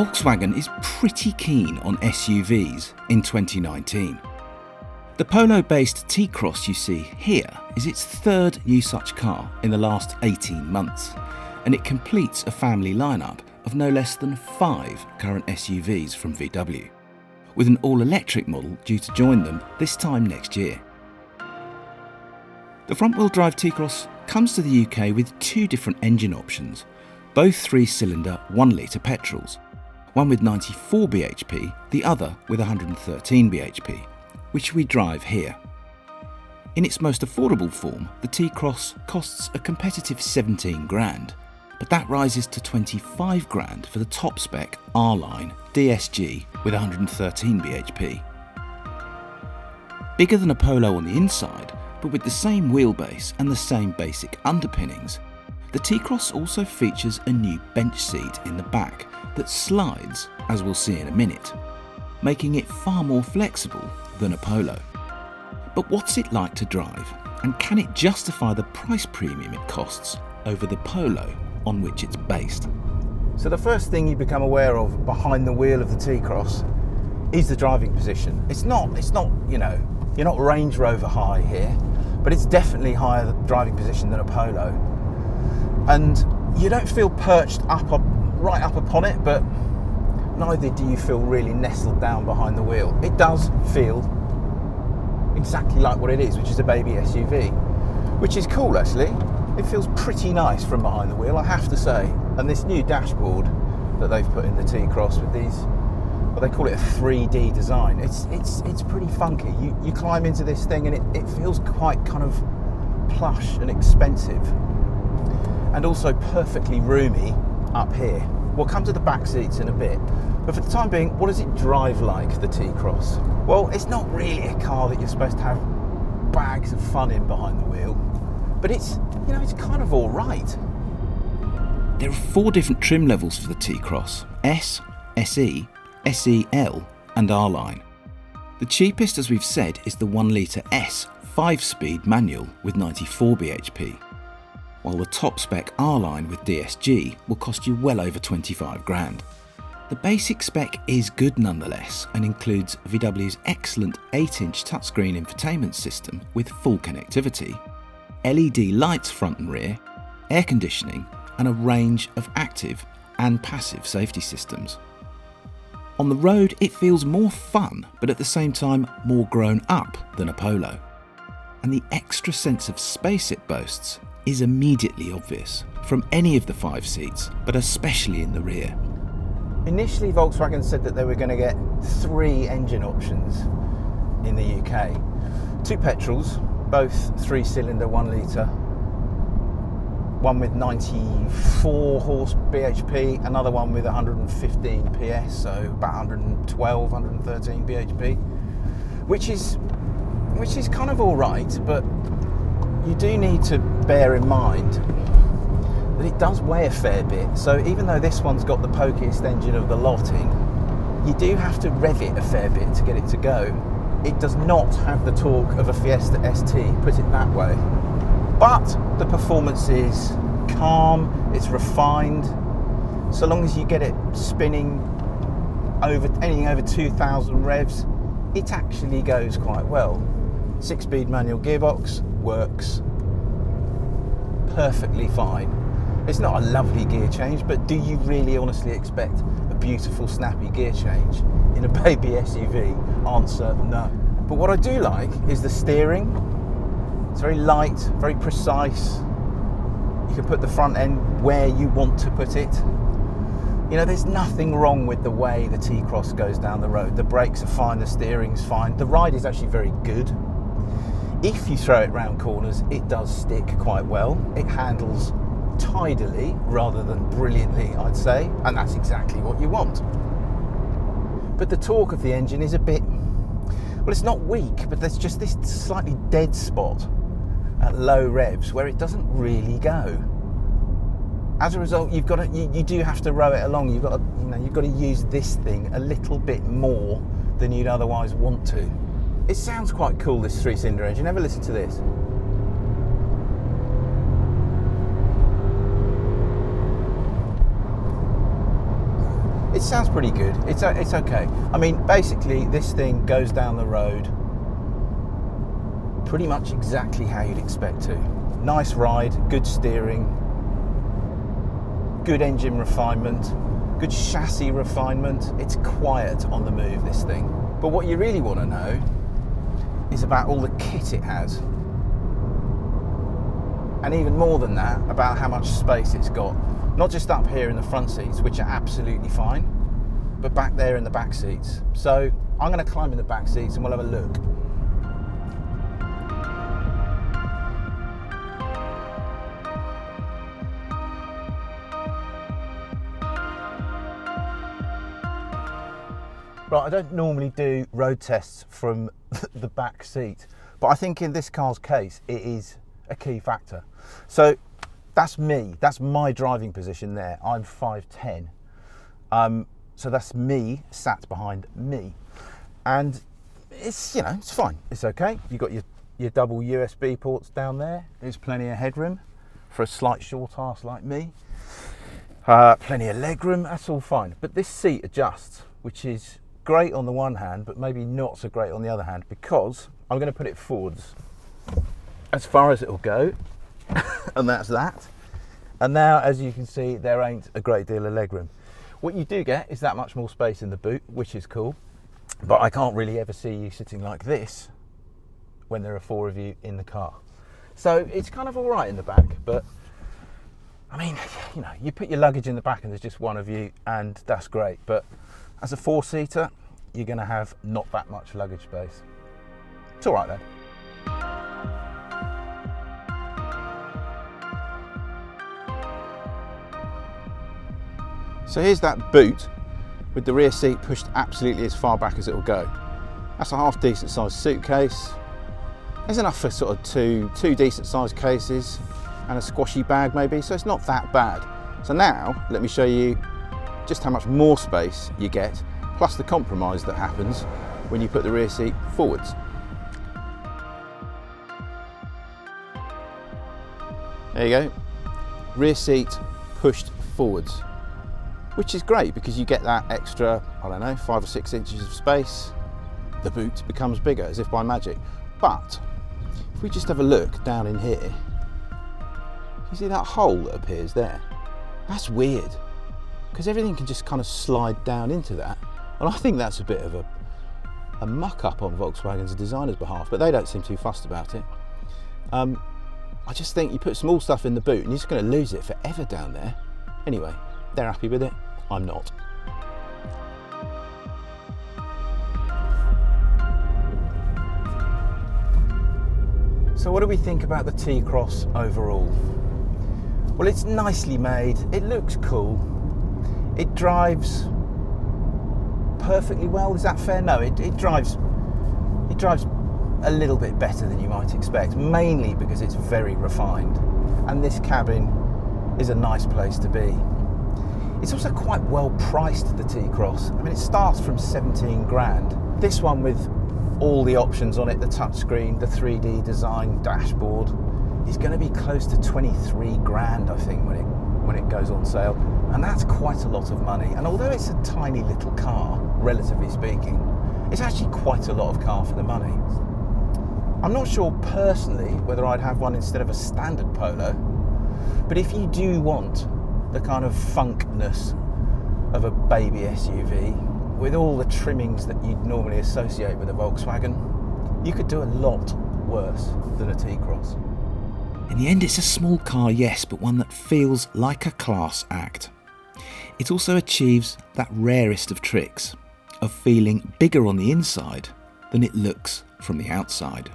Volkswagen is pretty keen on SUVs in 2019. The Polo-based T-Cross you see here is its third new such car in the last 18 months, and it completes a family lineup of no less than 5 current SUVs from VW, with an all-electric model due to join them this time next year. The front-wheel drive T-Cross comes to the UK with 2 different engine options, both 3-cylinder 1-litre petrols, one with 94 bhp, the other with 113 bhp, which we drive here. In its most affordable form, the T-Cross costs a competitive 17 grand, but that rises to 25 grand for the top spec R-Line DSG with 113 bhp. Bigger than a Polo on the inside, but with the same wheelbase and the same basic underpinnings, the T-Cross also features a new bench seat in the back that slides, as we'll see in a minute, making it far more flexible than a Polo. But what's it like to drive, and can it justify the price premium it costs over the Polo on which it's based? So the first thing you become aware of behind the wheel of the T-Cross is the driving position. It's not, you know, you're not Range Rover high here, but it's definitely higher driving position than a Polo. And you don't feel perched right up upon it, but neither do you feel really nestled down behind the wheel. It does feel exactly like what it is, which is a baby SUV, which is cool actually. It feels pretty nice from behind the wheel, I have to say. And this new dashboard that they've put in the T-Cross with these, well, they call it a 3D design. It's pretty funky. You climb into this thing and it feels quite kind of plush and expensive, and also perfectly roomy up here. We'll come to the back seats in a bit, but for the time being, what does it drive like, the T-Cross? Well, it's not really a car that you're supposed to have bags of fun in behind the wheel, but it's, you know, it's kind of all right. There are 4 different trim levels for the T-Cross: S, SE, SEL and R-Line. The cheapest, as we've said, is the 1-litre S 5-speed manual with 94 bhp, while the top spec R-Line with DSG will cost you well over 25 grand. The basic spec is good nonetheless and includes VW's excellent 8-inch touchscreen infotainment system with full connectivity, LED lights front and rear, air conditioning and a range of active and passive safety systems. On the road it feels more fun, but at the same time more grown up than a Polo. And the extra sense of space it boasts is immediately obvious from any of the 5 seats, but especially in the rear. Initially, Volkswagen said that they were going to get 3 engine options in the UK. 2 petrols, both 3-cylinder 1-litre, one with 94 horse bhp, another one with 115 PS, so about 112, 113 bhp, which is kind of all right, but you do need to bear in mind that it does weigh a fair bit. So even though this one's got the pokiest engine of the lot in, you do have to rev it a fair bit to get it to go. It does not have the torque of a Fiesta ST, put it that way. But the performance is calm, it's refined. So long as you get it spinning anything over 2,000 revs, it actually goes quite well. 6-speed manual gearbox works perfectly fine. It's not a lovely gear change, but do you really honestly expect a beautiful snappy gear change in a baby SUV? Answer no. But what I do like is the steering. It's very light, very precise. You can put the front end where you want to put it. You know, there's nothing wrong with the way the T-Cross goes down the road. The brakes are fine, the steering's fine. The ride is actually very good. If you throw it round corners, it does stick quite well. It handles tidily rather than brilliantly, I'd say, and that's exactly what you want. But the torque of the engine is a bit, well, it's not weak, but there's just this slightly dead spot at low revs where it doesn't really go. As a result, you do have to row it along. You've got to use this thing a little bit more than you'd otherwise want to. It sounds quite cool, this 3-cylinder engine. Ever listen to this? It sounds pretty good. It's okay. I mean, basically, this thing goes down the road pretty much exactly how you'd expect to. Nice ride, good steering, good engine refinement, good chassis refinement. It's quiet on the move, this thing. But what you really want to know is about all the kit it has. And even more than that, about how much space it's got. Not just up here in the front seats, which are absolutely fine, but back there in the back seats. So I'm going to climb in the back seats and we'll have a look. Right, I don't normally do road tests from the back seat, but I think in this car's case, it is a key factor. So that's me, that's my driving position there. I'm 5'10", so that's me sat behind me. And it's, you know, it's fine, it's okay. You've got your double USB ports down there. There's plenty of headroom for a slight short ass like me. Plenty of legroom, that's all fine. But this seat adjusts, which is great on the one hand, but maybe not so great on the other hand, because I'm going to put it forwards as far as it'll go, and that's that. And now, as you can see, there ain't a great deal of legroom. What you do get is that much more space in the boot, which is cool, but I can't really ever see you sitting like this when there are 4 of you in the car. So it's kind of all right in the back, but I mean, you know, you put your luggage in the back and there's just 1 of you, and that's great. But as a 4-seater, you're going to have not that much luggage space. It's all right though. So here's that boot with the rear seat pushed absolutely as far back as it will go. That's a half decent sized suitcase. There's enough for sort of two decent sized cases and a squashy bag maybe, so it's not that bad. So now let me show you just how much more space you get, plus the compromise that happens when you put the rear seat forwards. There you go, rear seat pushed forwards, which is great because you get that extra, I don't know, 5 or 6 inches of space. The boot becomes bigger as if by magic. But if we just have a look down in here, you see that hole that appears there? That's weird, because everything can just kind of slide down into that. And I think that's a bit of a muck up on Volkswagen's designer's behalf, but they don't seem too fussed about it. I just think you put small stuff in the boot and you're just going to lose it forever down there. Anyway, they're happy with it, I'm not. So what do we think about the T-Cross overall? Well, it's nicely made, it looks cool, it drives perfectly well, is that fair? No, it drives a little bit better than you might expect, mainly because it's very refined, and this cabin is a nice place to be. It's also quite well priced, the T-Cross. I mean, it starts from 17 grand. This one with all the options on it, the touchscreen, the 3D design dashboard, is going to be close to 23 grand, I think, when it goes on sale. And that's quite a lot of money. And although it's a tiny little car, relatively speaking, it's actually quite a lot of car for the money. I'm not sure personally whether I'd have one instead of a standard Polo, but if you do want the kind of funkness of a baby SUV with all the trimmings that you'd normally associate with a Volkswagen, you could do a lot worse than a T-Cross. In the end, it's a small car, yes, but one that feels like a class act. It also achieves that rarest of tricks, of feeling bigger on the inside than it looks from the outside.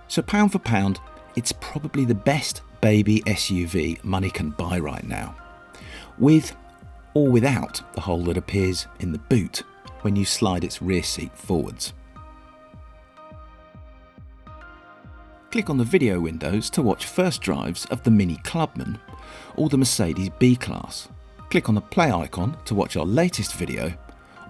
So pound for pound, it's probably the best baby SUV money can buy right now, with or without the hole that appears in the boot when you slide its rear seat forwards. Click on the video windows to watch first drives of the Mini Clubman or the Mercedes B-Class. Click on the play icon to watch our latest video,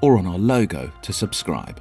or on our logo to subscribe.